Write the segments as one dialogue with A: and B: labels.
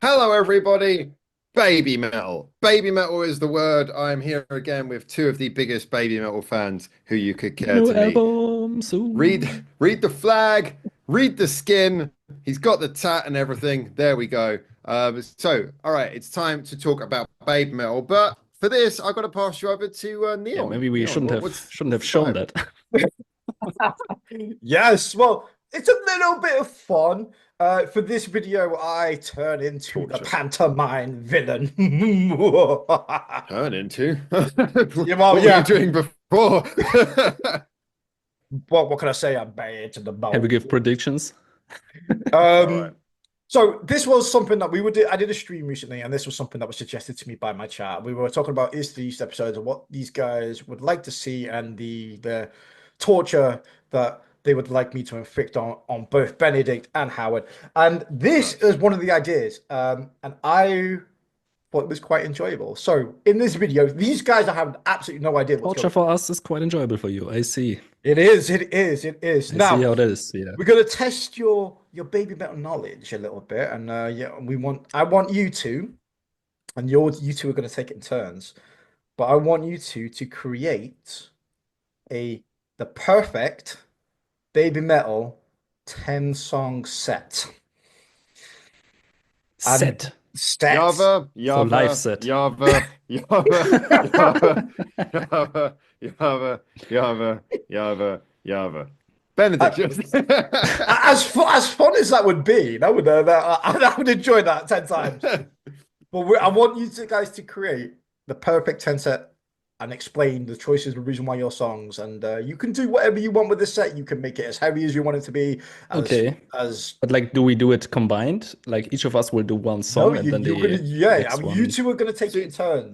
A: Hello, everybody. Baby metal. Baby metal is the word. I'm here again with two of the biggest baby metal fans who you could care
B: New
A: to meet.
B: album
A: Read,
B: soon.
A: read the flag. Read the skin. He's got the tat and everything. There we go. All right, it's time to talk about baby metal. But for this, I've got to pass you over to
B: Yeah,
A: Neon.
B: maybe we
A: Neon,
B: shouldn't
A: what,
B: have
A: what's
B: shouldn't
A: what's
B: have
A: the
B: shown
A: vibe?
B: that.
C: Yes, well, it's a little bit of fun. For this video, I turn into the
A: Torture.
C: pantomime villain.
A: Turn into.
C: Yeah, well,
A: What were you
C: yeah.
A: doing before?
C: What can I say? I'm bad to the
B: Can we
C: bone.
B: give predictions?
A: All right.
C: Um, so this was something that we would do. I did a stream recently, and this was something that was suggested to me by my chat. We were talking about is these episodes and what these guys would like to see, and the torture that they would like me to inflict on both Benedict and Howard. And this is
A: Nice.
C: one of the ideas. And I thought it was quite enjoyable. So in this video, these guys are having absolutely no idea what's
B: Torture
C: going on.
B: for us is quite enjoyable for you. I see.
C: It is, it is, it is.
B: I see
C: Now
B: how that is. Yeah.
C: we're gonna test your baby metal knowledge a little bit, and yeah, I want you to, and you two are gonna take it in turns, but I want you two to create a the perfect baby metal 10 song set. And
B: Set.
C: set.
A: Yava,
B: So live
A: Yava,
B: set.
A: Yava, Yava, Yava, Yava, Yava, Yava, Yava, Yava.
C: Uh,
A: Benedict just
C: as fun as that would be, I would enjoy that 10 times. But I want you two guys to create the perfect 10 set and explain the choices, the reason why your songs, and you can do whatever you want with the set. You can make it as heavy as you want it to be,
B: Okay.
C: as
B: But like, do we do it combined? Like each of us will do one
C: no,
B: song and then
C: you're gonna,
B: the
C: yeah. I
B: next
C: mean, you
B: one.
C: two are gonna take it
A: see.
C: in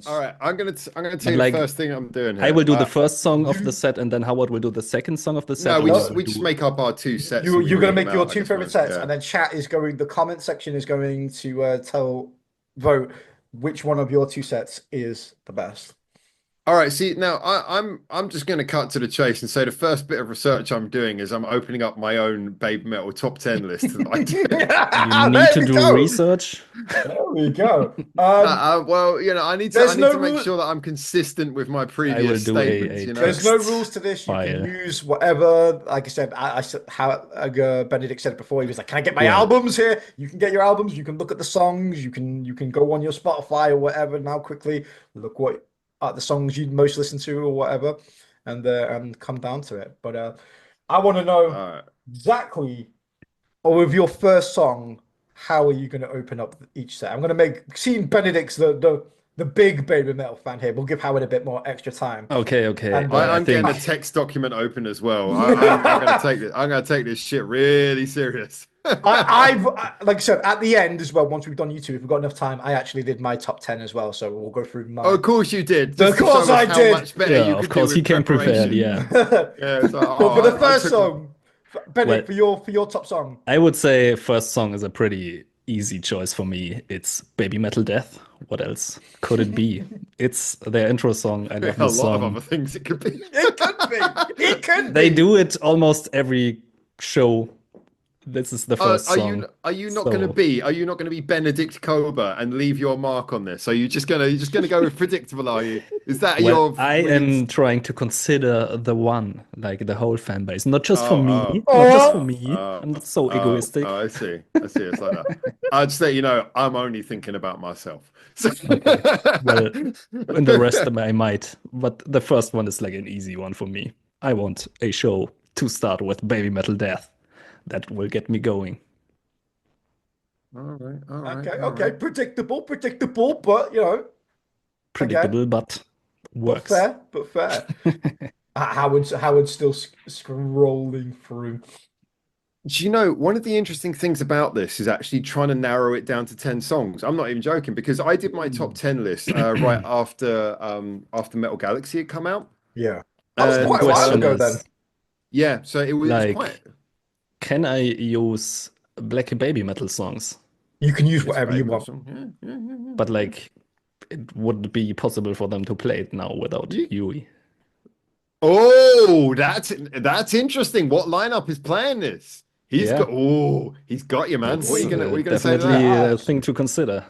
A: All
C: turns.
A: right, I'm gonna tell
B: But
A: you the
B: like,
A: first thing I'm doing
B: I
A: here.
B: will do the first song of the
C: You
B: set and then Howard will do the second song of the set,
A: No,
B: or
A: we
B: we
A: just
C: no,
B: will
A: we just
B: do.
A: make up our two sets
C: you
A: and we
C: you're gonna
A: read them
C: make your
A: out. I
C: two
A: guess
C: favorite
A: most,
C: sets,
A: yeah.
C: and then chat is going. The comment section is going to vote which one of your two sets is the best.
A: All right, see now I'm just going to cut to the chase and say the first bit of research I'm doing is I'm opening up my own Babe Metal top 10 list tonight.
B: You
C: Yeah,
B: need
C: there
B: to
C: we
B: do
C: go.
B: research.
C: There we go.
A: Well, I
C: There's
A: need
C: no
A: to make
C: rule.
A: sure that I'm consistent with my
B: I will
A: previous
B: do
A: statements,
B: a
A: you know.
C: There's no
B: text
C: rules to this. You can
B: file.
C: use whatever. Like I said, I said how Benedict said it before. He was like, "Can I get my
B: Well,
C: albums here?" You can get your albums. You can look at the songs. You can go on your Spotify or whatever now quickly. Look what are the songs you most listen to or whatever, and come down to it. But I want to know
A: All right.
C: exactly, or with your first song, how are you going to open up each set? I'm going to make seeing Benedict's the big baby metal fan here. We'll give Howard a bit more extra time.
B: okay, okay.
C: And
B: I
A: I'm getting the
B: think
A: text document open as well. I'm gonna take this. I'm gonna take this shit really serious.
C: like I said, at the end as well, once we've done YouTube, if we've got enough time, I actually did my top 10 as well. So we'll go through
A: Oh,
C: my.
A: of course you did,
C: Of
A: just to
C: course
A: show us
C: I
A: how
C: did.
A: much better
B: yeah,
A: you
B: of
A: could do
B: course he
A: with
B: came prepared.
A: preparation.
B: Yeah.
A: Yeah, so
C: But for the
A: I
C: first
A: took my.
C: song,
B: Well,
C: Benedict, for your top song,
B: I would say first song is a pretty easy choice for me. It's Baby Metal Death. What else could it be? It's their intro song. I love
A: A
B: this
A: lot of
B: song.
A: other things it could be.
C: it could be. It could
B: They
C: be.
B: do it almost every show. This is the first song.
A: Are you not going to
B: So
A: be? Are you not going to be Benedict Kober and leave your mark on this? Are you just gonna go with predictable? Are you? Is that
B: well,
A: your
B: I
A: really?
B: am trying to consider the one, like the whole fan base, not just for
A: Oh,
B: me,
A: oh,
B: not just for
C: Oh,
B: me. I'm not so
A: oh,
B: egoistic.
A: I see. I see. It's like that. I'd say, I'm only thinking about myself. So,
B: Okay. Well, in the rest I might, but the first one is like an easy one for me. I want a show to start with Baby Metal Death. That will get me going.
A: all right, all right,
C: okay,
A: all
C: okay.
A: right.
C: Predictable, but again,
B: Predictable, but
C: but
B: works.
C: fair, but fair. Howard's still scrolling through.
A: Do you know, one of the interesting things about this is actually trying to narrow it down to 10 songs. I'm not even joking because I did my top 10 list right after Metal Galaxy had come out.
C: Yeah, that was
B: So the
C: quite
A: And
C: a while
B: question
C: ago then.
B: is,
A: yeah, so it was quite.
B: like, can I use Black Baby Metal songs?
C: You can use
A: It's a
C: whatever you
A: baby metal
C: want.
A: song. Yeah.
B: But like, it would be possible for them to play it now without
A: You-
B: Yui.
A: Oh, that's interesting. What lineup is playing this?
B: Yeah,
A: He's got you, man.
B: that's
A: What are you gonna say to
B: definitely
A: that?
B: a thing to consider.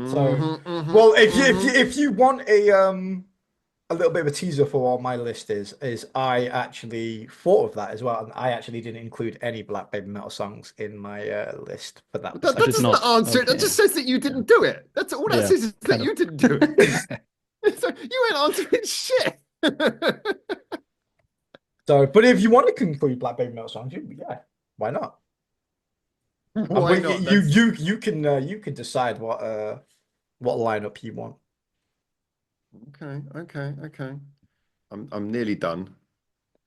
C: So,
A: Mm-hmm,
C: well,
A: mm-hmm.
C: if you want a little bit of a teaser for what my list is I actually thought of that as well, and I actually didn't include any Black Baby Metal songs in my list for that
A: That,
B: You
A: that
B: did
C: perspective.
A: doesn't
B: not.
A: answer it. That
B: Okay.
A: just says that you
B: Yeah.
A: didn't do it. That's all that
B: Yeah.
A: says is that
B: Kind
A: you didn't do
B: of.
A: it. So you ain't answering shit.
C: So, but if you want to conclude Black Baby Metal songs, yeah, why not?
A: Why
C: But
A: not? That's
C: you can decide what lineup you want.
A: okay. I'm nearly done.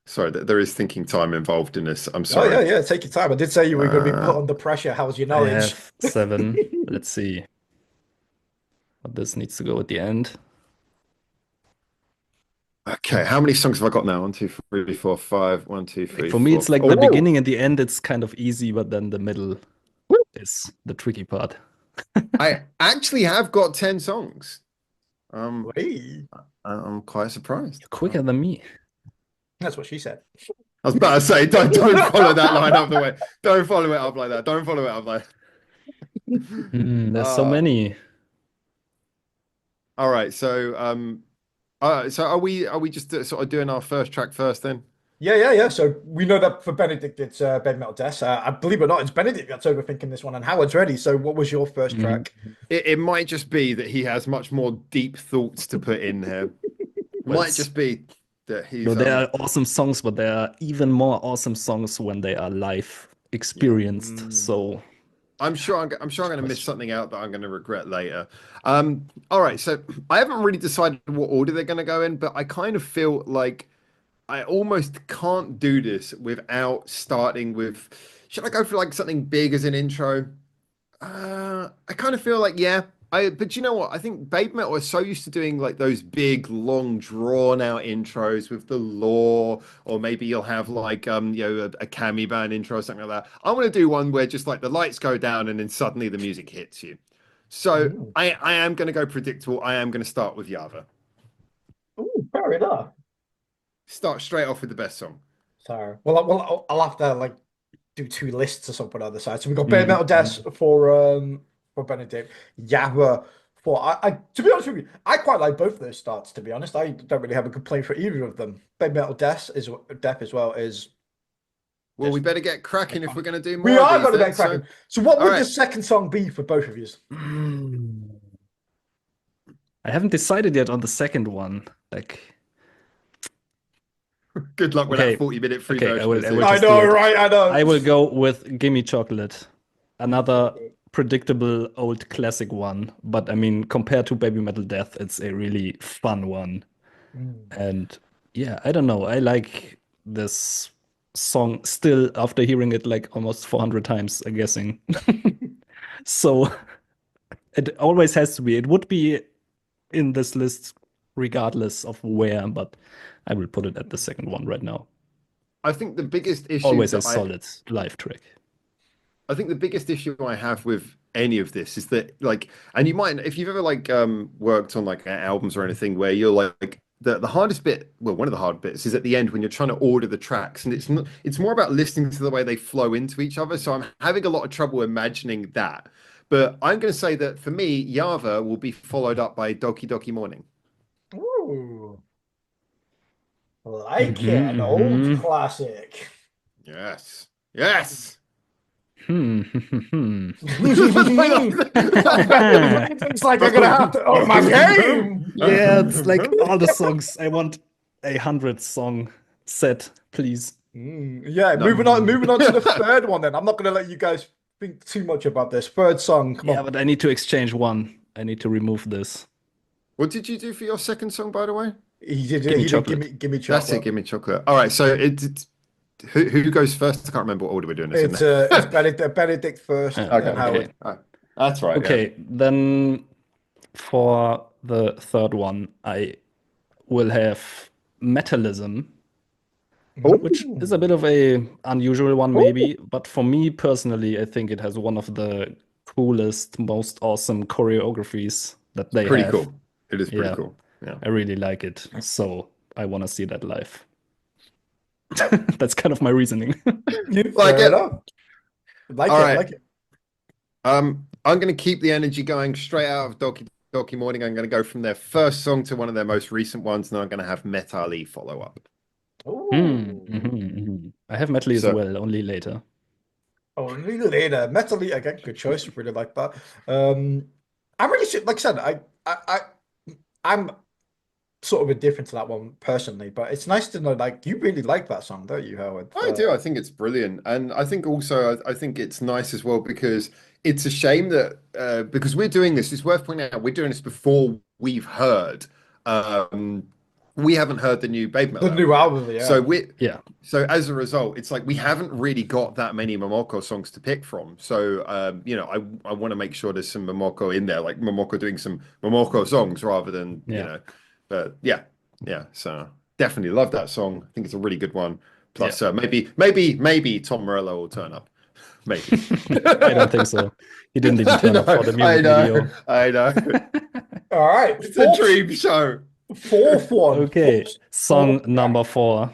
A: Sorry, there is thinking time involved in this. I'm
C: Oh yeah,
A: sorry.
C: yeah. Take your time. I did say you were going to be put
A: Uh,
C: under pressure. How's your
B: I
C: knowledge?
B: have 7. Let's see. But this needs to go at the end.
A: okay, how many songs have I got now? 1, 2, 3, 4, 5. 1, 2,
B: Like
A: 3,
B: for me,
A: 4.
B: it's like the
A: Oh,
B: beginning and the end, it's kind of easy, but then the middle is the tricky part.
A: I actually have got 10 songs.
C: Wait,
A: I'm quite surprised.
B: You're quicker than me.
C: that's what she said.
A: I was about to say, don't follow that line up the way. Don't follow it up like that. Don't follow it up like.
B: There's so
A: Uh,
B: many.
A: all right. So are we just sort of doing our first track first then?
C: Yeah. So we know that for Benedict, it's Babymetal Death. I believe it or not, it's Benedict that's overthinking this one, and Howard's ready. So, what was your first
B: Mhm.
C: track?
A: It might just be that he has much more deep thoughts to put in here.
B: Well,
A: Might just be that
B: no,
A: he's
B: there are awesome songs, but there are even more awesome songs when they are live experienced. So
A: I'm sure I'm going to miss
B: question.
A: something out that I'm going to regret later. All right, so I haven't really decided what order they're going to go in, but I kind of feel like I almost can't do this without starting with. Should I go for like something big as an intro? I kind of feel like yeah. But you know what? I think Babe Metal is so used to doing like those big, long, drawn out intros with the lore, or maybe you'll have like a Cami band intro or something like that. I want to do one where just like the lights go down and then suddenly the music hits you. So
C: Ooh,
A: I am going to go predictable. I am going to start with Yava.
C: Ooh, fair enough.
A: Start straight off with the best song.
C: So, well, I'll have to like do two lists or something on the side. So we got Bare Metal
B: Mhm.
C: Death for Benedict, Yahweh for I to be honest with you, I quite like both of those starts. To be honest, I don't really have a complaint for either of them. Bare Metal Death as well is
A: Well, we
C: just
A: better get cracking if we're
C: iconic.
A: going to do
C: We
A: more of
C: are
A: these
C: going to
A: then.
C: get
A: So,
C: cracking. So what
A: all
C: would the
A: right.
C: second song be for both of you?
B: I haven't decided yet on the second one. Like,
A: Good luck with that
B: okay,
A: 40-minute free
B: okay,
A: version of
B: I will
A: Zoo.
C: I
B: just do
C: know,
B: it.
C: right? I know.
B: I will go with Gimme Chocolate,
C: Give me
B: another
C: chocolate.
B: predictable old classic one. But I mean, compared to Baby Metal Death, it's a really fun one.
C: Mm.
B: And yeah, I don't know. I like this song still after hearing it like almost 400 times, I'm guessing. So it always has to be. It would be in this list regardless of where, but I will put it at the second one right now.
A: I think the biggest issue
B: Always a
A: that
B: solid live track.
A: I think the biggest issue I have with any of this is that like, and you might if you've ever like worked on like albums or anything where you're like the hardest bit, well, one of the hard bits is at the end when you're trying to order the tracks, and it's more about listening to the way they flow into each other. So I'm having a lot of trouble imagining that. But I'm going to say that for me, Yava will be followed up by Doki Doki Morning.
C: Ooh, like it, an old
B: Mm-hmm,
C: classic.
A: Yes. Yes.
B: mm-hmm.
C: It's like I'm gonna have to up my game.
B: Yeah, it's like all the songs. I want 100 song set, please.
C: Yeah,
A: No.
C: moving on to the third one then. I'm not gonna let you guys think too much about this. Third song, come
B: Yeah,
C: on.
B: but I need to exchange one. I need to remove this.
A: What did you do for your second song, by the way?
B: Give me
C: He did
B: chocolate.
C: give me
A: That's it.
C: chocolate.
A: Give me chocolate. All right. So who goes first? I can't remember what order we're doing this in.
C: It's Benedict first and
A: Okay.
C: then
B: Okay.
C: Howard.
A: All right. That's right. Yeah.
B: Okay, then for the third one, I will have Metalism, which is a
C: Ooh.
B: bit of a unusual one,
C: Ooh.
B: maybe. But for me personally, I think it has one of the coolest, most awesome choreographies that
A: It's
B: they
A: pretty
B: have.
A: cool. It is pretty
B: Yeah,
A: cool. Yeah.
B: I really like it. So I want to see that live. That's kind of my reasoning.
A: Like
C: Fair
A: it.
C: enough. Like
A: All
C: it,
A: right.
C: like it.
A: I'm going to keep the energy going straight out of Doki Doki Morning. I'm going to go from their first song to one of their most recent ones, and then I'm going to have Metal-y follow up.
B: I have Metal as
A: So-
B: well, only later.
C: Only later. Metal again, good choice. Really like that. I'm really like I said, I'm sort of indifferent to that one personally, but it's nice to know like you really like that song, don't you, Howard?
A: I do. I think it's brilliant, and I think also I think it's nice as well because it's a shame that because we're doing this. It's worth pointing out we're doing this before we've heard. Um, we haven't heard the new Babymetal
C: The new album, yeah.
A: So as a result, it's like we haven't really got that many Momoko songs to pick from. So I want to make sure there's some Momoko in there, like Momoko doing some Momoko songs rather than But yeah. So definitely love that song. I think it's a really good one. Plus, maybe Tom Morello will turn up. Maybe.
B: I don't think so. He didn't even turn up for the music video.
A: I know.
C: All right.
A: It's a dream show.
C: Fourth one.
B: Okay, song number 4.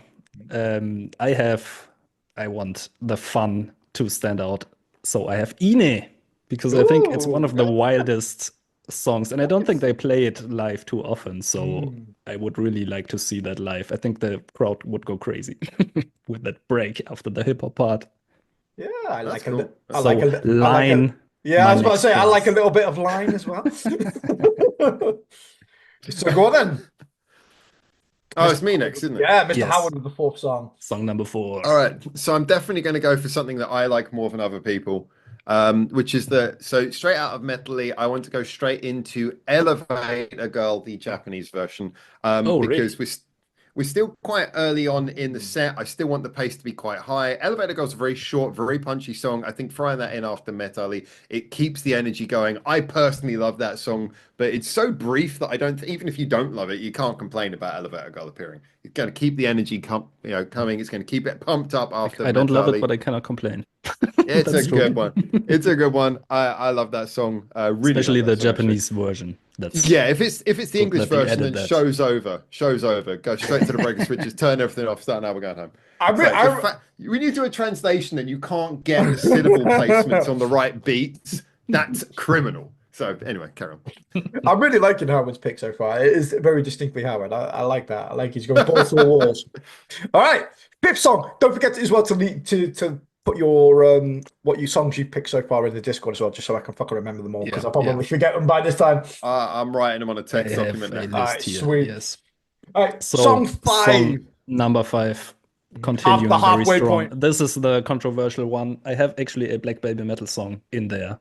B: I want the fun to stand out. So I have Ine, because I think it's one of the wildest songs, and I don't think they play it live too often. So I would really like to see that live. I think the crowd would go crazy with that break after the hip hop part.
C: Yeah, I like
A: cool.
C: I like a
B: Line.
C: Yeah, I was about to
B: next
C: say I
B: piece.
C: like a little bit of line as well. So go on then.
A: Oh, it's me next, isn't it?
C: Yeah, Mr.
B: Yes.
C: Howard with the fourth song.
B: Song number 4.
A: All right. So I'm definitely going to go for something that I like more than other people, which is so straight out of Metal-y, I want to go straight into Elevator Girl, the Japanese version, because we're still quite early on in the set. I still want the pace to be quite high. Elevator Girl's a very short, very punchy song. I think throwing that in after Metal-y, it keeps the energy going. I personally love that song, but it's so brief that I don't. Even if you don't love it, you can't complain about Elevator Girl appearing. It's going to keep the energy coming. It's going to keep it pumped up after.
B: I don't love
A: Metal-y.
B: it, but I cannot complain.
A: It's a
B: That's true.
A: good one. It's a good one. I love that song. Really,
B: Especially
A: love
B: the
A: that song, actually.
B: Japanese version. That's
A: If it's the
B: good
A: English
B: that they
A: version,
B: added
A: then
B: that.
A: show's over. Go straight to the breaker switches, turn everything off, start now, we're going home. When you do a translation and you can't get the syllable placements on the right beats, that's criminal. So anyway, carry on.
C: I'm really liking Howard's pick so far. It is very distinctly Howard. I like that. I like he's going balls to the walls. All right, fifth song. Don't forget as well to put your songs you picked so far in the Discord as well, just so I can fucking remember them all, because I'll probably forget them by this time.
A: I'm writing them on a text
B: I have
A: document
B: a
A: now.
B: list here.
C: Sweet.
B: Yes.
C: All right,
B: So,
C: song 5.
B: song number 5. Continuing
C: The
B: very
C: halfway
B: strong.
C: point.
B: This is the controversial one. I have actually a Black Babymetal song in there.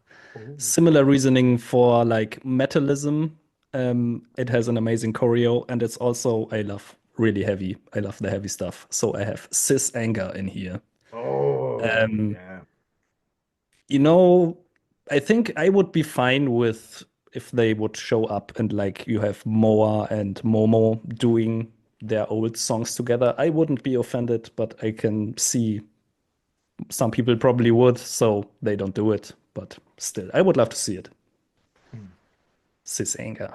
B: Similar reasoning for like metalism. It has an amazing choreo, and it's also I love really heavy. I love the heavy stuff. So I have Cis Anger in here.
C: Oh, yeah.
B: You know, I think I would be fine with if they would show up and like you have Moa and Momo doing their old songs together. I wouldn't be offended, but I can see some people probably would, so they don't do it. But still, I would love to see it. Cis Anger.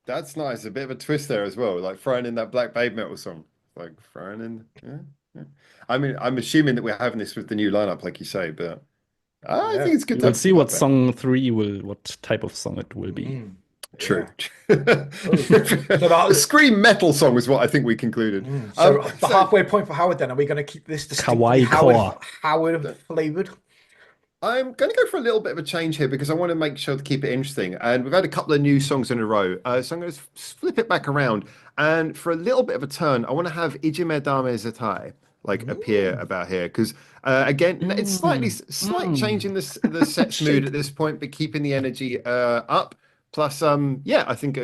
A: That's nice. A bit of a twist there as well, like throwing in that Black Babymetal song. Like throwing in. Yeah. I mean, I'm assuming that we're having this with the new lineup, like you say, but I think it's good.
B: We'll see what song 3 what type of song it will be.
A: True.
C: Yeah.
A: A scream metal song was what I think we concluded.
C: So the halfway point for Howard then, are we going to keep this
B: Kawaii core.
C: Howard flavored?
A: I'm going to go for a little bit of a change here because I want to make sure to keep it interesting. And we've had a couple of new songs in a row. So I'm going to flip it back around. And for a little bit of a turn, I want to have Ijime Dame Zetai appear about here. Because again, it's slight change in the set's mood at this point, but keeping the energy up. Plus, I think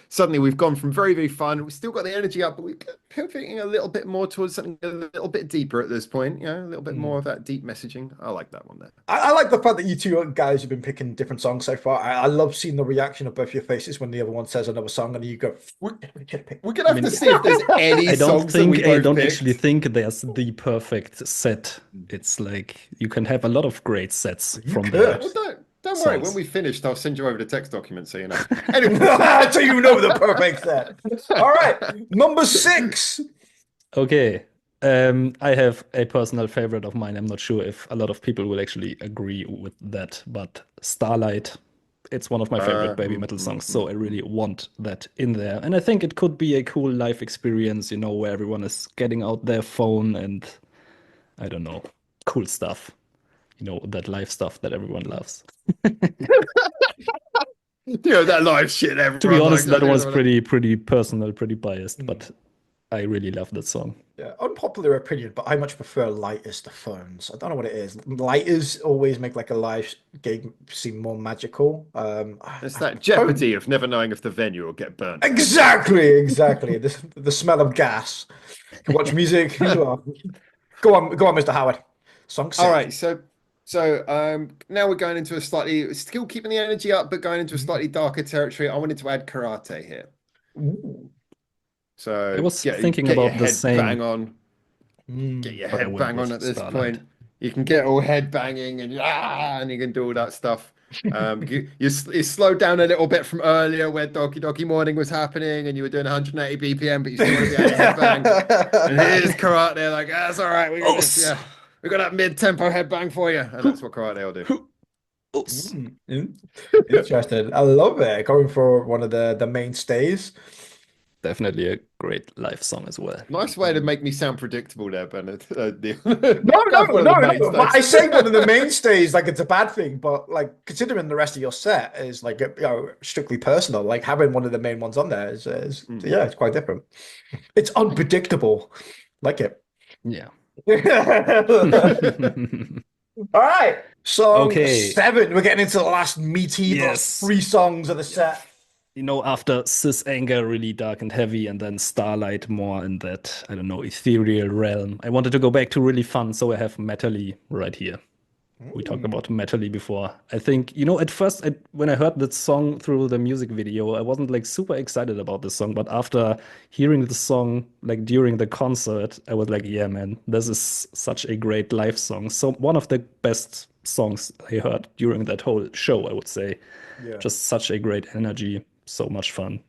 A: suddenly we've gone from very, very fun. We've still got the energy up, but we're pivoting a little bit more towards something a little bit deeper at this point. A little bit more of that deep messaging. I like that one there.
C: I like the fact that you two guys have been picking different songs so far. I love seeing the reaction of both your faces when the other one says another song and you go,
A: we're going to have to see if there's any
B: I
A: songs
B: I don't actually think there's the perfect set. It's like you can have a lot of great sets from there.
A: Well, don't worry, when we finished, I'll send you over the text document so you know.
C: Anyway, so you know the perfect set. All right, number 6.
B: Okay, I have a personal favorite of mine. I'm not sure if a lot of people will actually agree with that, but Starlight, it's one of my favorite Babymetal songs, so I really want that in there. And I think it could be a cool live experience, where everyone is getting out their phone and I don't know, cool stuff. That live stuff that everyone loves.
A: That live shit. Everyone
B: To be honest,
A: likes,
B: that was pretty personal, pretty biased, but I really love that song.
C: Yeah, unpopular opinion, but I much prefer lighters to phones. I don't know what it is. Lighters always make like a live gig seem more magical.
A: It's that jeopardy of never knowing if the venue will get burnt.
C: Exactly. The smell of gas. You can watch music. Go on, Mr. Howard. Song 6.
A: All right, so now we're going into still keeping the energy up, but going into a slightly darker territory. I wanted to add karate here.
C: Ooh.
A: So
B: I was thinking
A: get your
B: about the
A: head
B: same.
A: bang on. Get your head bang on at this point. You can get all head banging and you can do all that stuff. You slowed down a little bit from earlier where Doki Doki Morning was happening and you were doing 180 BPM, but you still want to be able to headbang. And here's karate, like, that's all right. We got that mid-tempo headbang for you. And that's what karate will do.
B: Oops.
C: Interesting. I love it. Going for one of the mainstays.
B: Definitely a great live song as well.
A: Nice way to make me sound predictable there, Bennett.
C: No. I say one of the mainstays like it's a bad thing, but like considering the rest of your set is like strictly personal, like having one of the main ones on there is yeah, it's quite different. It's unpredictable. Like it.
B: Yeah.
C: All right. Song
B: Okay.
C: 7. We're getting into the last meaty last 3 songs of the set.
B: After Cis Anger, really dark and heavy, and then Starlight more in that, I don't know, ethereal realm. I wanted to go back to really fun, so I have Metally right here. We talked about Metally before. I think, at first, when I heard that song through the music video, I wasn't like super excited about this song, but after hearing the song, like during the concert, I was like, yeah, man, this is such a great live song. So one of the best songs I heard during that whole show, I would say.
C: Yeah.
B: Just such a great energy. So much fun.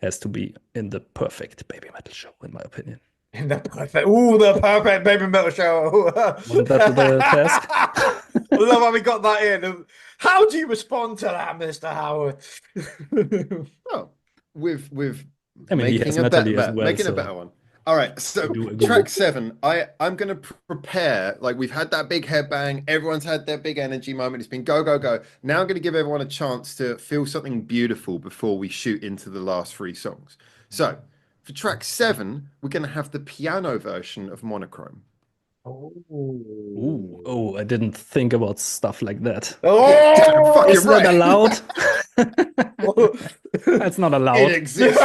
B: Has to be in the perfect Babymetal show, in my opinion.
C: In the perfect Babymetal show.
B: Wasn't that the task?
C: I love how we got that in. How do you respond to that, Mr. Howard?
A: Oh, with
B: I mean, he
A: making
B: has
A: a
B: Metally as
A: better,
B: well,
A: making
B: so
A: a better one. All right, so
B: I do agree.
A: track 7, I'm going to prepare, like we've had that big headbang, everyone's had their big energy moment, it's been go, go, go. Now I'm going to give everyone a chance to feel something beautiful before we shoot into the last 3 songs. So for track 7, we're going to have the piano version of Monochrome.
B: Oh, I didn't think about stuff like that.
C: Oh,
B: is that allowed? That's not allowed.
A: It exists.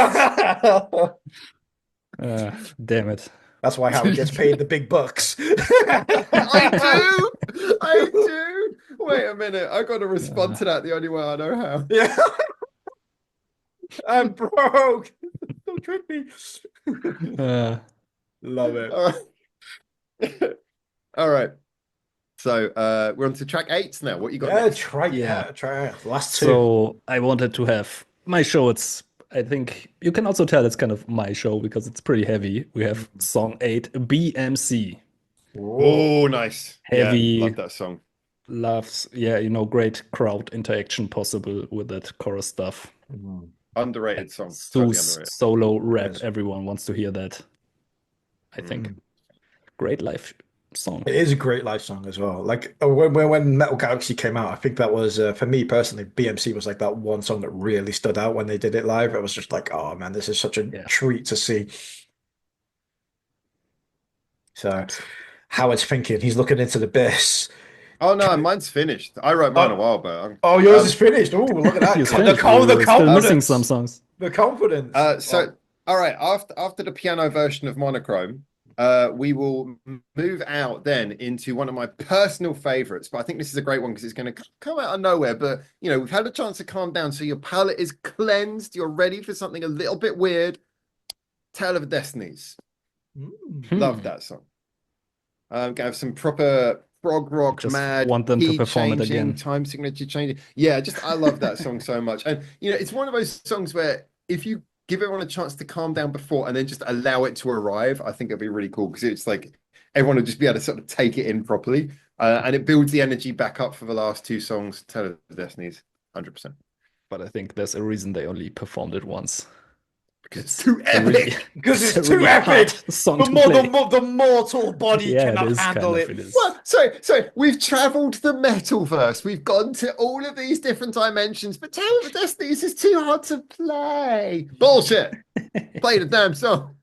B: Damn it.
C: That's why Howard gets paid the big bucks.
A: I do. Wait a minute. I got to respond to that the only way I know how.
C: Yeah. I'm broke. Don't trick me. Love it.
A: All right. So we're on to track 8 now. What you got?
C: Yeah,
A: next?
C: try last 2.
B: So I wanted to have my show. I think you can also tell it's kind of my show because it's pretty heavy. We have song 8, BMC.
A: Oh, nice.
B: Heavy.
A: Yeah, love that song.
B: Loves, great crowd interaction possible with that chorus stuff.
A: Underrated song. Totally underrated.
B: Solo rap. Everyone wants to hear that. I think. Great live song.
C: It is a great live song as well. Like when Metal Galaxy came out, I think that was for me personally, BMC was like that one song that really stood out when they did it live. It was just like, oh man, this is such a treat to see. So Howard's thinking, he's looking into the abyss.
A: Oh no, mine's finished. I wrote mine a while back.
C: Oh, yours is finished. Oh, look at that.
B: The confidence. Missing some songs.
C: The confidence.
A: All right, after the piano version of Monochrome, we will move out then into one of my personal favorites, but I think this is a great one because it's going to come out of nowhere. But we've had a chance to calm down, so your palate is cleansed. You're ready for something a little bit weird. Tale of Destinies. Love that song. Gonna have some proper prog rock,
B: just
A: mad.
B: Want them to perform it again.
A: Time signature changing. Yeah, I love that song so much. And it's one of those songs where if you give everyone a chance to calm down before, and then just allow it to arrive. I think it'd be really cool because it's like everyone will just be able to sort of take it in properly, and it builds the energy back up for the last two songs. Tell of the Destinies, 100%.
B: But I think there's a reason they only performed it once.
A: Because it's too
B: a really-
A: epic.
C: Because
B: It's
C: it's
B: a
C: too
B: really
C: epic.
B: hard song
C: The,
B: to
C: more,
B: play.
C: the mortal body
B: Yeah, it
C: cannot
B: is
C: handle
B: kind of,
C: it.
B: it is.
A: Well, so we've traveled the metalverse. We've gone to all of these different dimensions, but Tale of the Destinies is too hard to play. Bullshit. Play the damn song.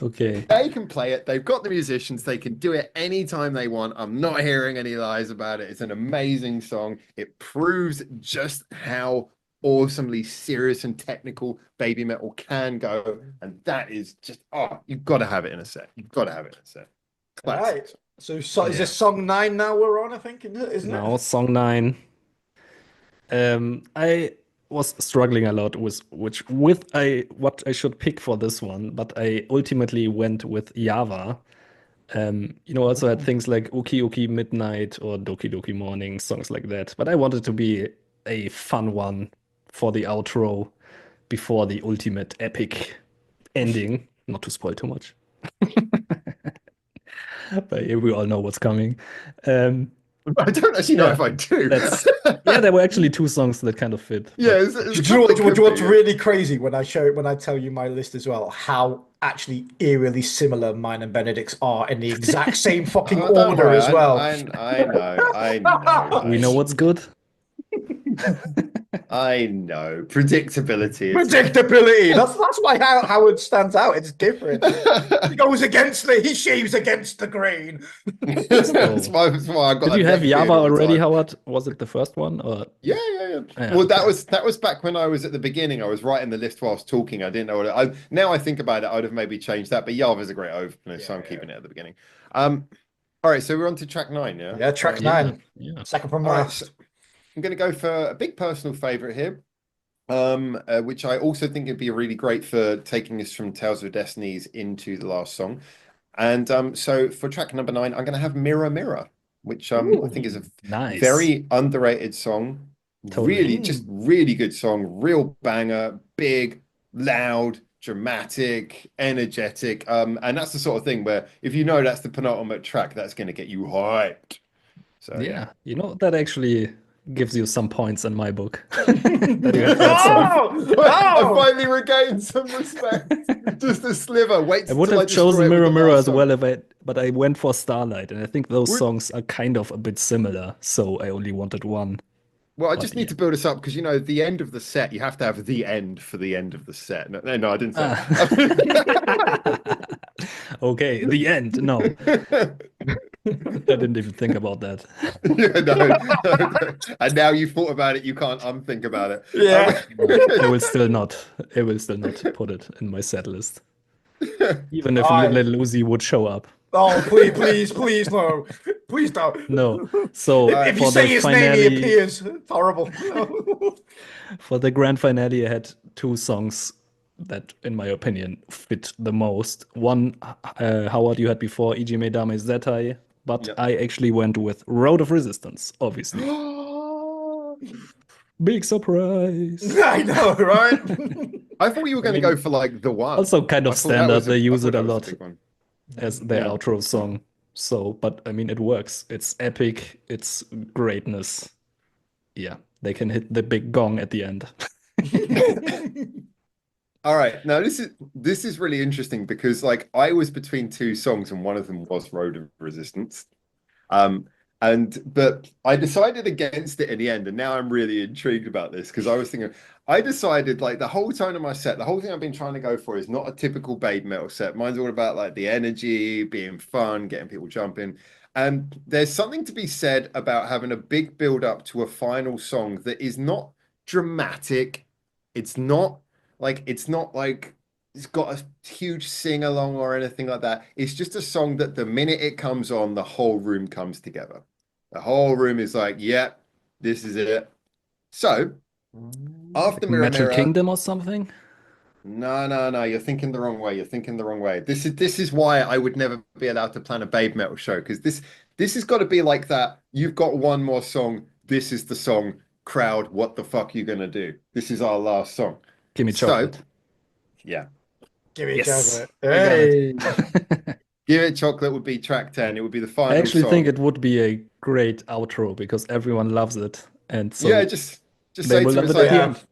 B: Okay.
A: They can play it. They've got the musicians. They can do it anytime they want. I'm not hearing any lies about it. It's an amazing song. It proves just how awesomely serious and technical Babymetal can go. And that is just, you've got to have it in a set. You've got to have it in a set. Classic.
C: Right. So is this song 9 now we're on, I think, isn't
B: Now,
C: it?
B: song 9. I was struggling a lot with what I should pick for this one, but I ultimately went with Java. Also had things like Uki Uki Midnight or Doki Doki Morning, songs like that. But I wanted to be a fun one for the outro before the ultimate epic ending. Not to spoil too much. But we all know what's coming.
A: I don't actually know if I do.
B: There were actually two songs that kind of fit.
A: Yeah,
C: Do you know what's really crazy when I tell you my list as well? How actually eerily similar mine and Benedikt's are in the exact same fucking
A: don't
C: order
A: worry,
C: as well.
A: I know.
B: We know what's good.
A: I know. Predictability.
C: Predictability. That's why Howard stands out. It's different. He goes against he shaves against the grain.
A: That's why I got.
B: Did
A: that
B: you have
A: neck beard
B: Java
A: all the
B: already,
A: time.
B: Howard? Was it the first one? Or
A: Yeah.
B: Yeah,
A: Well,
B: okay.
A: that was back when I was at the beginning. I was writing the list whilst talking. I didn't know what now I think about it, I'd have maybe changed that. But Java's a great opener, so I'm keeping it at the beginning. All right, so we're on to track 9, yeah?
C: Yeah, track 9.
B: Yeah.
C: Second from
A: All right,
C: last.
A: so I'm going to go for a big personal favorite here, which I also think would be really great for taking us from Tales of Destinies into the last song. And so for track number 9, I'm going to have Mirror Mirror, which I think is a
B: Nice.
A: very underrated song.
B: Totally.
A: Really, just really good song. Real banger, big, loud, dramatic, energetic. And that's the sort of thing where if you know that's the penultimate track, that's going to get you hyped. So
B: Yeah, that actually gives you some points in my book. That you have that song.
A: I finally regained some respect. Just a sliver. Wait
B: I would
A: till
B: have
A: destroy it
B: chosen
A: with
B: Mirror
A: the
B: Mirror
A: last
B: as
A: song.
B: well, but I went for Starlight, and I think those songs are kind of a bit similar, so I only wanted one.
A: Well, I just need to build us up because the end of the set, you have to have the end for the end of the set. No, I didn't say that.
B: Okay, the end. No, I didn't even think about that.
A: No. And now you've thought about it, you can't unthink about it.
C: Yeah.
B: I will still not put it in my set list. Even if Little Uzi would show up.
C: Oh, please, no. Please don't.
B: No. So
C: if you
B: for
C: say
B: the
C: his
B: finale,
C: name, he appears. It's horrible.
B: For the grand finale, I had two songs that, in my opinion, fit the most. One, Howard, you had before, Ijime Dame Zetai, but I actually went with Road of Resistance, obviously. Big surprise.
C: I know, right?
A: I thought you were going to go for like the one.
B: Also kind of standard. They use it a lot
A: a
B: as their outro song. So, but I mean, it works. It's epic. It's greatness. Yeah, they can hit the big gong at the end.
A: All right, now this is really interesting because like I was between two songs and one of them was Road of Resistance. But I decided against it in the end, and now I'm really intrigued about this because I was thinking I decided like the whole tone of my set, the whole thing I've been trying to go for is not a typical Babymetal set. Mine's all about like the energy, being fun, getting people jumping. And there's something to be said about having a big build up to a final song that is not dramatic. It's not like it's got a huge sing along or anything like that. It's just a song that the minute it comes on, the whole room comes together. The whole room is like, yeah, this is it. So after Mirror
B: Metal
A: Mirror,
B: Kingdom or something?
A: No. You're thinking the wrong way. You're thinking the wrong way. This is why I would never be allowed to plan a Babymetal show because this has got to be like that. You've got one more song. This is the song. crowd, what the fuck are you gonna do? This is our last song.
B: Give me
A: So,
B: chocolate.
A: yeah,
C: Give me
B: Yes.
C: chocolate.
A: I got
C: Hey.
A: Give It Chocolate would be track 10. It would be the
B: I
A: final
B: actually think
A: song.
B: it would be a great outro because everyone loves it, and
A: Yeah,
B: so
A: just
B: they
A: say
B: will
A: to him,
B: love
A: it's
B: it at
A: like
B: the
C: Yeah.
B: end.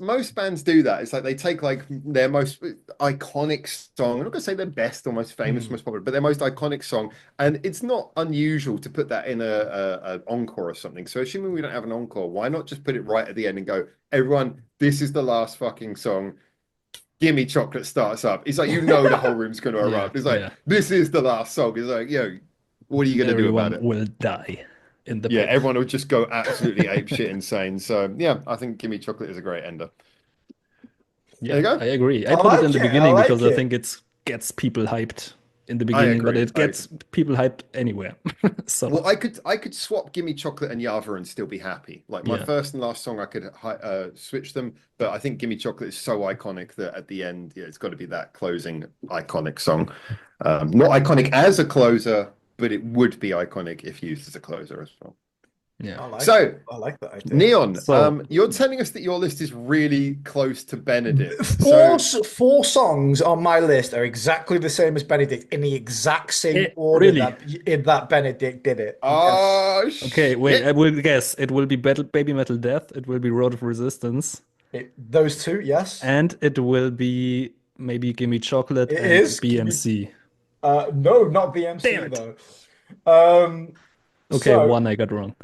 A: most bands do that. It's like they take like their most iconic song. I'm not gonna say their best or most famous, most popular, but their most iconic song. And it's not unusual to put that in a encore or something. So assuming we don't have an encore, why not just put it right at the end and go, everyone, this is the last fucking song. Gimme Chocolate starts up. It's like the whole room's gonna
B: Yeah,
A: erupt. It's like
B: yeah.
A: this is the last song. It's like, what are you gonna do about
B: Everyone
A: it?
B: will die in the
A: Yeah,
B: pit.
A: everyone would just go absolutely apeshit insane. So yeah, I think Gimme Chocolate is a great ender. There you
B: Yeah,
A: go.
B: I agree. I
C: I
B: put it in
C: like
B: the
C: it. I
B: beginning
C: like
B: because I
C: it.
B: think it gets people hyped in the
A: I
B: beginning, but
A: agree.
B: it gets people hyped anywhere. So
A: Well, I could swap Gimme Chocolate and Yava and still be happy. Like my
B: yeah,
A: first and last song, I could switch them, but I think Gimme Chocolate is so iconic that at the end, yeah, it's got to be that closing iconic song. Not iconic as a closer, but it would be iconic if used as a closer as well.
B: yeah.
A: So,
C: I like that idea.
A: Neon,
B: So
A: you're telling us that your list is really close to Benedict.
C: Four,
A: So,
C: four songs on my list are exactly the same as Benedict in the exact same order
B: really?
C: that Benedict did it. Yes.
A: oh
B: Okay, wait, I
A: shit.
B: will guess. It will be Babymetal Death, it will be Road of Resistance,
C: Those two, yes.
B: and it will be maybe Gimme Chocolate
C: It
B: and
C: is.
B: BMC.
C: No, not
B: Damn
C: BMC
B: it.
C: though. Um,
B: Okay,
C: so
B: one I got wrong.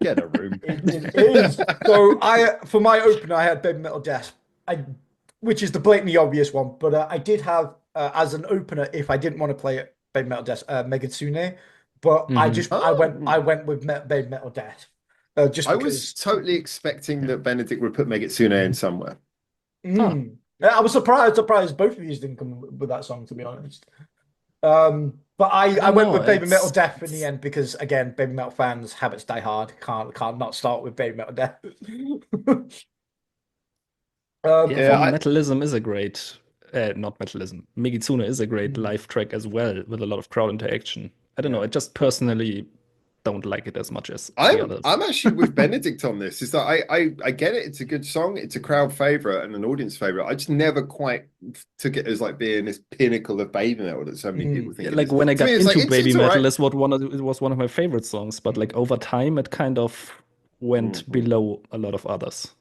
A: Get a room.
C: it is. So for my opener, I had Baby Metal Death, which is the blatantly obvious one. But I did have as an opener, if I didn't want to play it, Baby Metal Death, Megatsune. But
B: Mhm.
C: I went with Baby Metal Death, just
A: I was
C: because.
A: totally expecting that Benedict would put Megatsune in somewhere.
B: Huh.
C: Yeah, I was surprised both of these didn't come with that song, to be honest. But
B: I
C: I
B: don't
C: went
B: know.
C: with Baby Metal Death in the end because again, Baby Metal fans habits die hard. Can't not start with Baby Metal Death.
B: Yeah, for
A: Yeah,
B: me,
A: I,
B: Metalism is a great, not Metalism. Megitsune is a great
C: Mm.
B: live track as well with a lot of crowd interaction. I don't know.
A: Yeah.
B: I just personally don't like it as much as the
A: I'm
B: others.
A: I'm actually with Benedict on this. Is that I get it. It's a good song. It's a crowd favorite and an audience favorite. I just never quite took it as like being this pinnacle of baby metal that so many people
B: Yeah,
A: think it
B: like
A: is.
B: when I
A: To me,
B: got
A: it's like
B: into
A: it's
B: baby
A: all
B: metal,
A: right.
B: is what it was one of my favorite songs. But like over time, it kind of went
A: Mhm.
B: below a lot of others.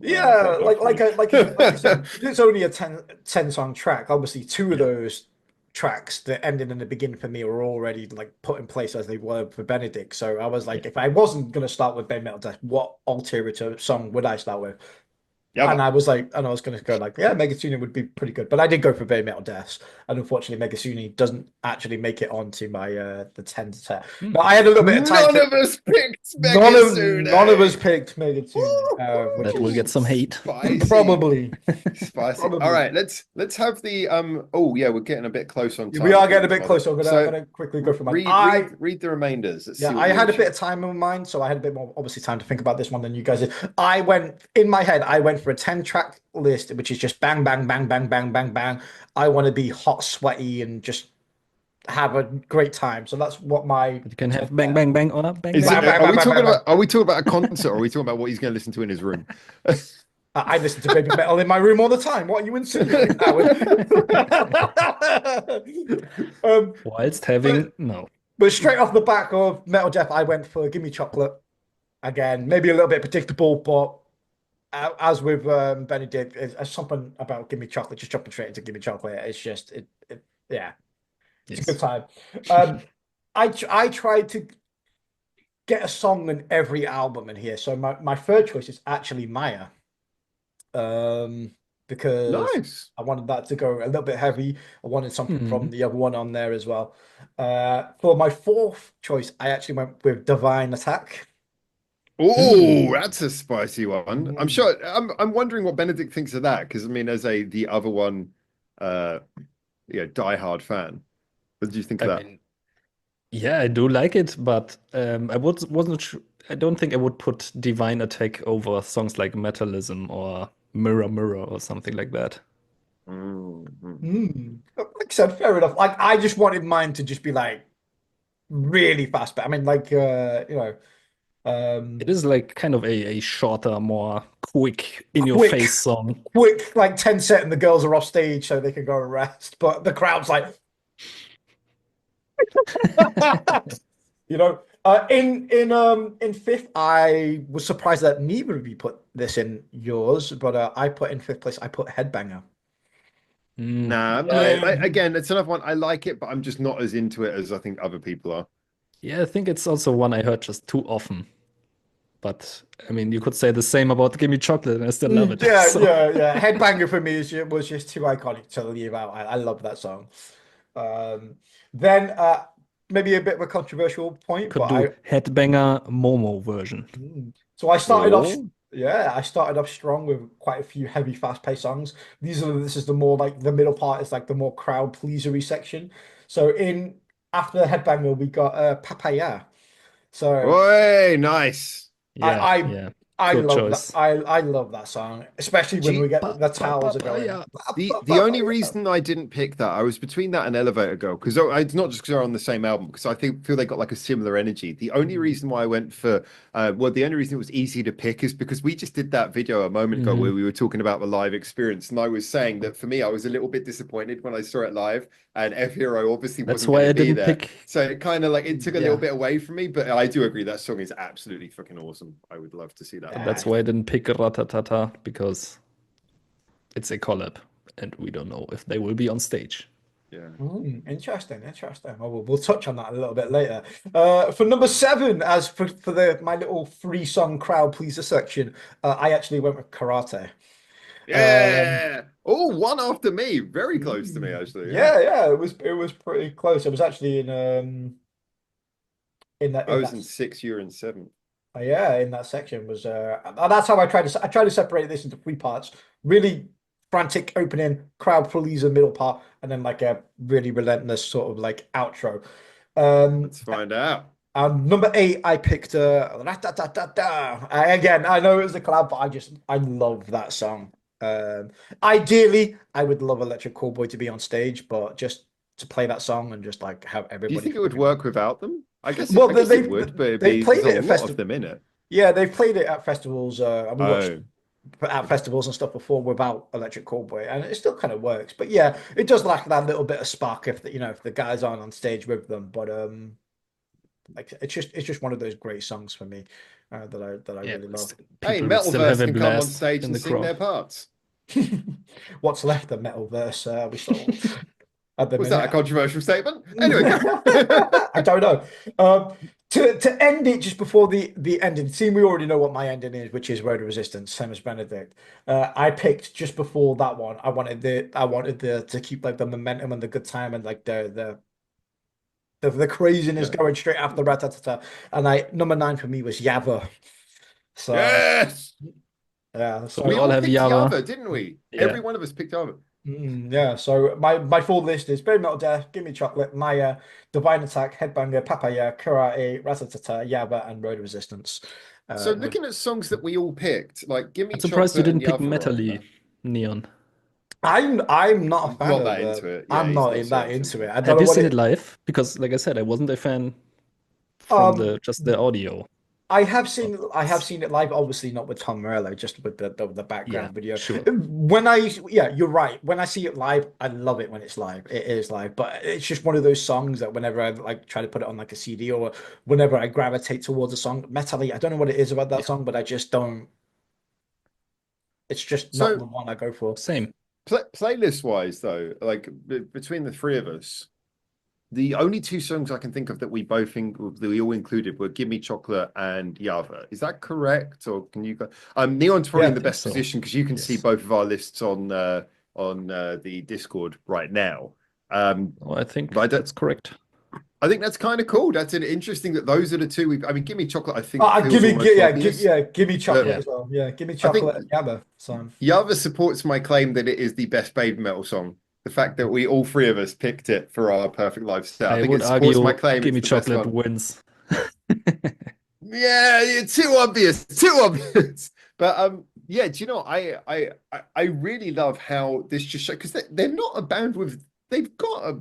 C: Yeah,
A: Fair enough, mate.
C: like you said, it's only a 10 song track. Obviously, two of
B: Yeah.
C: those tracks that ended in the beginning for me were already like put in place as they were for Benedict. So I was like,
B: Yeah.
C: if I wasn't gonna start with Baby Metal Death, what alternative song would I start with?
A: Yeah,
C: And I was like, and I was going to go like, yeah, Megatsune would be pretty good, but I did go for Baby Metal Deaths, and unfortunately, Megatsune doesn't actually make it onto my the 10 to 10.
B: Hmm.
C: But I had a little bit of time
A: none
C: to.
A: of us picked
C: None of us
A: Megatsune.
C: picked Megatsune, which
B: That will
C: is
B: get some hate.
A: Spicy.
C: probably
A: Spicy. All
C: probably.
A: right, let's have the oh yeah, we're getting a bit close on
C: We
A: time. I
C: are
A: think,
C: getting a bit
A: Father.
C: closer. I'm
A: So
C: gonna quickly go for mine.
A: read the remainders. Let's
C: Yeah,
A: see what
C: I
A: you
C: had a bit
A: choose.
C: of time in mind, so I had a bit more obviously time to think about this one than you guys did. I went in my head, I went for a 10 track list, which is just bang, bang, bang, bang, bang, bang, bang. I want to be hot, sweaty, and just have a great time. So that's what my
B: You can
C: 10
B: have bang, bang, bang, or bang,
A: Is
B: bang,
A: it,
C: bang,
B: bang.
C: bang, bang, bang, bang, bang.
A: are we talking about a concert or are we talking about what he's going to listen to in his room?
C: I listen to Baby Metal in my room all the time. What are you insinuating, Howard?
B: Whilst
C: But
B: having no.
C: but straight off the back of Metal Death, I went for Gimme Chocolate. Again, maybe a little bit predictable, but as with Benedict, it's something about Gimme Chocolate, just jumping straight into Gimme Chocolate. It's just, yeah, it's a good
B: Yes.
C: time. I tried to get a song in every album in here. So my third choice is actually Maya. Because
A: Nice.
C: I wanted that to go a little bit heavy. I wanted something from
B: Mhm.
C: the other one on there as well. For my fourth choice, I actually went with Divine Attack.
A: Oh,
B: Hmm.
A: that's a spicy one. I'm
C: Mm.
A: sure. I'm wondering what Benedict thinks of that because I mean, as the other one, uh, diehard fan. What did you think
B: I
A: of that?
B: mean, yeah, I do like it, but wasn't sure. I don't think I would put Divine Attack over songs like Metalism or Mirror Mirror or something like that.
A: Mhm.
C: Like I said, fair enough. Like I just wanted mine to just be like really fast. But I mean, like
B: It is like kind of a shorter, more quick, in your
C: Quick,
B: face song.
C: quick, like 10 set, and the girls are off stage so they can go and rest. But the crowd's like, you know. In fifth, I was surprised that neither of you put this in yours, but I put in fifth place. I put Headbanger.
A: Nah,
C: Yeah.
A: again, it's another one. I like it, but I'm just not as into it as I think other people are.
B: Yeah, I think it's also one I heard just too often. But I mean, you could say the same about Gimme Chocolate, and I still love it.
C: Yeah,
B: So
C: yeah, yeah. Headbanger for me was just too iconic to leave out. I love that song. Um, then maybe a bit of a controversial point,
B: could
C: but
B: do Headbanger Momo version.
C: so I started off,
A: Oh,
C: yeah, I started off strong with quite a few heavy, fast-paced songs. This is the more like the middle part is like the more crowd pleasery section. So in after the Headbanger, we got Papaya. So
A: oi, nice.
B: Yeah,
C: I
B: yeah.
C: I
B: Good
C: love that.
B: choice.
C: I love that song, especially when we
A: Gee,
C: get the towels are going.
B: Papaya.
A: the only reason I didn't pick that, I was between that and Elevator Girl, because it's not just because they're on the same album, because I feel they got like a similar energy. The only reason why I went for the only reason it was easy to pick is because we just did that video a moment ago where we were talking about the live experience, and I was saying that for me, I was a little bit disappointed when I saw it live, and F Hero obviously
B: That's
A: wasn't
B: why
A: going
B: I
A: to be
B: didn't
A: there.
B: pick.
A: So it kind of like it took a
B: Yeah.
A: little bit away from me, but I do agree that song is absolutely fucking awesome. I would love to see that.
C: Yeah.
B: That's why I didn't pick Ratatata, because it's a collab, and we don't know if they will be on stage.
A: Yeah.
C: Interesting, interesting. Well, we'll touch on that a little bit later. For number seven, as for my little free song crowd pleaser section, I actually went with Karate. Um,
A: Yeah. Oh, one after me. Very close to me, actually. Yeah.
C: yeah, yeah, it was pretty close. It was actually
A: I
C: in
A: was
C: that
A: in six, you were in seventh.
C: yeah, in that section was and that's how I tried to separate this into three parts. Really frantic opening, crowd pleaser middle part, and then like a really relentless sort of like outro. Um,
A: Let's find out.
C: And number eight, I picked again, I know it was a collab, but I love that song. Ideally, I would love Electric Callboy to be on stage, but just to play that song and just like have
A: Do you
C: everybody
A: think it would
C: fucking.
A: work without them?
C: Well,
A: I guess it would, but
C: they've
A: there's
C: played
A: a
C: it at
A: lot of
C: festival.
A: them in it.
C: Yeah, they've played it at festivals. And we watched
A: Oh,
C: at festivals and stuff before without Electric Callboy, and it still kind of works. But yeah, it does lack that little bit of spark if if the guys aren't on stage with them. But like it's just one of those great songs for me that I
B: Yeah,
C: really love.
A: hey,
B: people would still have
A: Metalverse
B: a
A: can come on
B: blast
A: stage
B: in
A: and
B: the
A: sing their
B: crowd.
A: parts.
C: What's left of Metalverse? We still at the
A: Was that a
C: minute.
A: controversial statement? Anyway,
C: I don't know. To end it just before the ending, seeing we already know what my ending is, which is Road of Resistance, same as Benedict. I picked just before that one. I wanted the to keep like the momentum and the good time and like the craziness
A: yeah.
C: going straight after Ratatata. And number nine for me was Yava. So
A: Yes.
C: yeah,
B: So
C: so
B: we
A: We
B: all
A: all
B: have
A: picked
B: Java.
A: Yava, didn't we?
B: Yeah.
A: Every one of us picked Yava.
C: yeah. So my full list is Babymetal Death, Gimme Chocolate, Maya, Divine Attack, Headbanger, Papaya, Karate, Ratatata, Yava, and Road of Resistance.
A: So
C: With
A: looking at songs that we all picked, like
B: I'm
A: Gimme
B: surprised you
A: Chocolate and
B: didn't pick
A: Yava are on
B: Metally
A: there.
B: Neon.
C: I'm not a fan
A: Not
C: of
A: that into it. Yeah,
C: I'm
A: he's
C: not
A: not
C: in
A: so
C: that
A: much
C: into
A: into
C: it.
A: it.
C: I don't
B: Have
C: know
B: you
C: what
B: seen it
C: it
B: live? Because, like I said, I wasn't a fan from
C: um
B: just the audio.
C: I have seen it live, obviously not with Tom Morello, just with the
B: Yeah,
C: background video.
B: sure.
C: Yeah, you're right. When I see it live, I love it when it's live. It is live, but it's just one of those songs that whenever I like try to put it on like a CD or whenever I gravitate towards a song, Metally, I don't know what it is about that
B: Yeah,
C: song, but I just don't. It's just not
A: So
C: the one I go for.
B: same.
A: playlist wise, though, like between the three of us, the only two songs I can think of that we both think that we all included were "Give Me Chocolate" and "Yava." Is that correct, or can you go? Neon's probably
C: Yeah,
A: in
C: I
A: the
B: think
A: best
B: so.
A: position because you can see
B: Yes.
A: both of our lists on the Discord right now.
B: Well, I think
A: But
B: that's correct.
A: I think that's kind of cool. That's an interesting that those are the two. I mean, "Give Me Chocolate" I think
C: give
A: feels
C: me
A: almost obvious,
C: yeah, give me chocolate
A: but
B: Yeah.
C: as well. Yeah, give me
A: I think
C: chocolate and Yabba. So
A: Yava supports my claim that it is the best Babymetal song. The fact that we all three of us picked it for our perfect life set. I
B: I
A: think
B: would
A: it supports my
B: argue
A: claim. It's
B: Gimme
A: the best
B: Chocolate
A: one.
B: wins.
A: Yeah, too obvious, too obvious. But yeah, do you know, I really love how this just shows because they're not a band with they've got a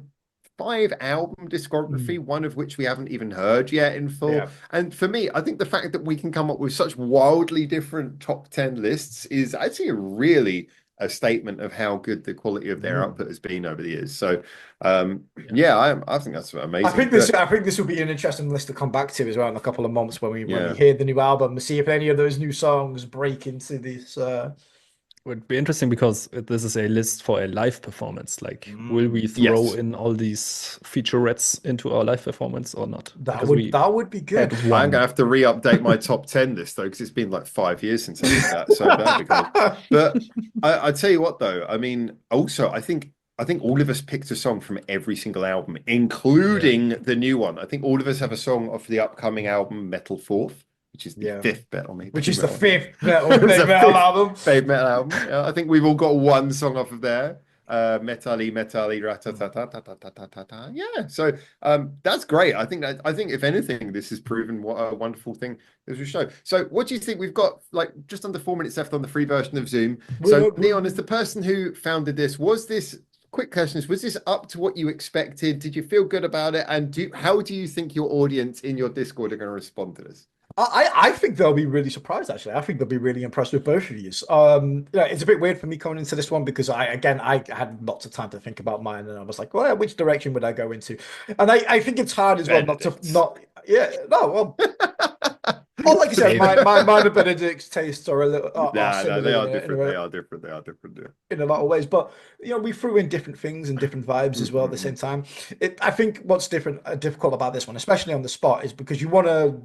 A: 5-album discography, one of which we haven't even heard yet in full.
C: Yeah.
A: And for me, I think the fact that we can come up with such wildly different top 10 lists is actually really a statement of how good the quality of their output has been over the years. So, yeah, I think that's amazing.
C: I think this will be an interesting list to come back to as well in a couple of months when we
A: Yeah.
C: hear the new album and see if any of those new songs break into this.
B: Would be interesting because this is a list for a live performance. Like, will we throw
A: Yes.
B: in all these featurettes into our live performance or not?
C: That
B: Because
C: would be good.
B: had
A: I'm
B: one.
A: gonna have to re-update my top 10 list though, because it's been like 5 years since I did that. So that'd be cool. But I tell you what though, I mean, also I think all of us picked a song from every single album, including the new one. I think all of us have a song off the upcoming album Metal Fourth, which is the fifth
C: Which is the
A: Metal.
C: fifth metal album.
A: Babymetal album. Yeah, I think we've all got one song off of there. Metally, ratatatatatatatata. Yeah, so that's great. I think if anything, this has proven what a wonderful thing this will show. So, what do you think? We've got like just under 4 minutes left on the free version of Zoom. So, Neon, as the person who founded this, quick questions, was this up to what you expected? Did you feel good about it? And how do you think your audience in your Discord are going to respond to this?
C: I think they'll be really surprised, actually. I think they'll be really impressed with both of you. It's a bit weird for me coming into this one because I had lots of time to think about mine and I was like, well, which direction would I go into? And I think it's hard as well well, like I said, mine and Benedict's tastes are a little
A: no, they are different. They are different. Yeah.
C: In a lot of ways, but we threw in different things and different vibes as well at the same time. I think what's difficult about this one, especially on the spot, is because you want to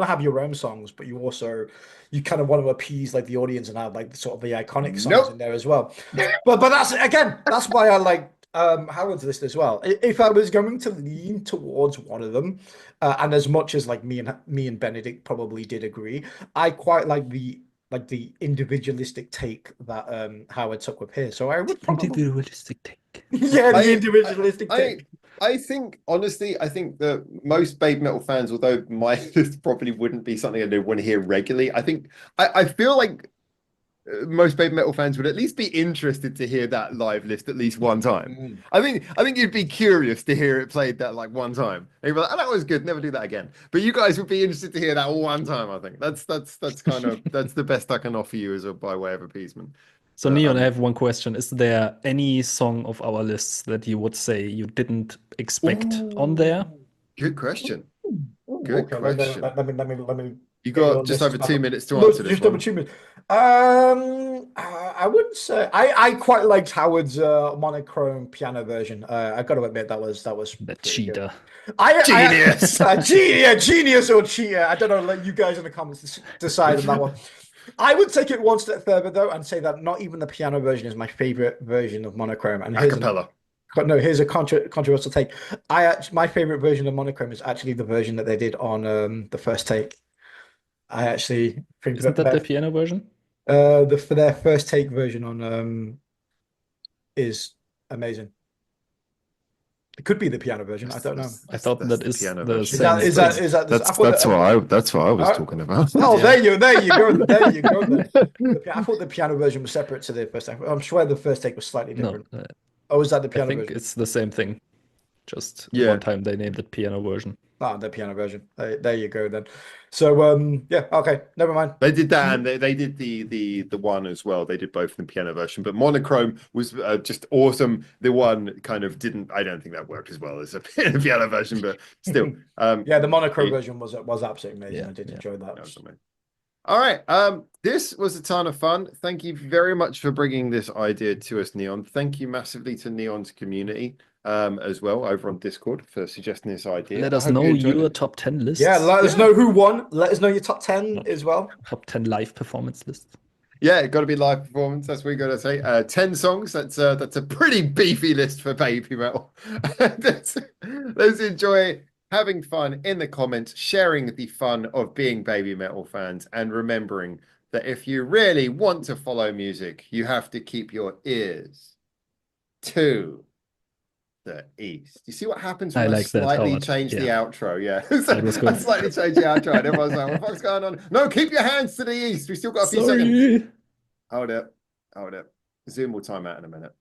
C: have your own songs, but you kind of want to appease like the audience and have like sort of the iconic songs in there as well. But that's why I like Howard's list as well. If I was going to lean towards one of them, and as much as like me and Benedikt probably did agree, I quite like the individualistic take that Howard took with his. So I would probably
B: individualistic take.
C: the individualistic take.
A: I think honestly, that most Babymetal fans, although my list probably wouldn't be something I want to hear regularly, I feel like most Babymetal fans would at least be interested to hear that live list at least one time. I think you'd be curious to hear it played that like one time. And you'd be like, oh, that was good, never do that again. But you guys would be interested to hear that one time. I think that's kind of that's the best I can offer you by way of appeasement.
B: So Neon, I have one question. Is there any song of our lists that you would say you didn't expect on there?
A: Good question. Good question.
C: Let me.
A: You got just over 2 minutes to answer this.
C: Just over 2 minutes. I wouldn't say I quite liked Howard's monochrome piano version. I got to admit that was
B: the cheater.
A: Genius.
C: Genius or cheater. I don't know. Let you guys in the comments decide on that one. I would take it one step further though and say that not even the piano version is my favorite version of monochrome. And here's a controversial take. My favorite version of monochrome is actually the version that they did on the first take. I actually think
B: isn't that the piano version?
C: For their first take version on is amazing. It could be the piano version. I don't know.
B: I thought that is
A: piano
B: the
A: version.
B: same.
A: That's what I was talking about.
C: Oh, there you go. There you go. Then. I thought the piano version was separate to the first take. I'm sure the first take was slightly different.
B: No,
C: oh, is that the piano
B: I think
C: version?
B: it's the same thing. Just one time they named it piano version.
C: Ah, the piano version. There you go then. So okay, never mind.
A: They did that, and they did the one as well. They did both in the piano version, but monochrome was just awesome. The one kind of didn't. I don't think that worked as well as a piano version, but still.
C: The monochrome version was absolutely amazing. I did enjoy that.
A: All right. This was a ton of fun. Thank you very much for bringing this idea to us, Neon. Thank you massively to Neon's community. As well over on Discord for suggesting this idea.
B: Let us know your top 10 lists.
C: Yeah, let us know who won. Let us know your top 10 as well.
B: Top 10 live performance list.
A: Yeah, it got to be live performance. That's what you got to say. 10 songs. That's a pretty beefy list for Babymetal. Let's enjoy having fun in the comments, sharing the fun of being Babymetal fans, and remembering that if you really want to follow music, you have to keep your ears to the east. You see what happens when I slightly change the outro? Yeah. I slightly changed the outro and everyone's like, what the fuck's going on? No, keep your hands to the east. We still got a few seconds. Hold it. Zoom will time out in a minute.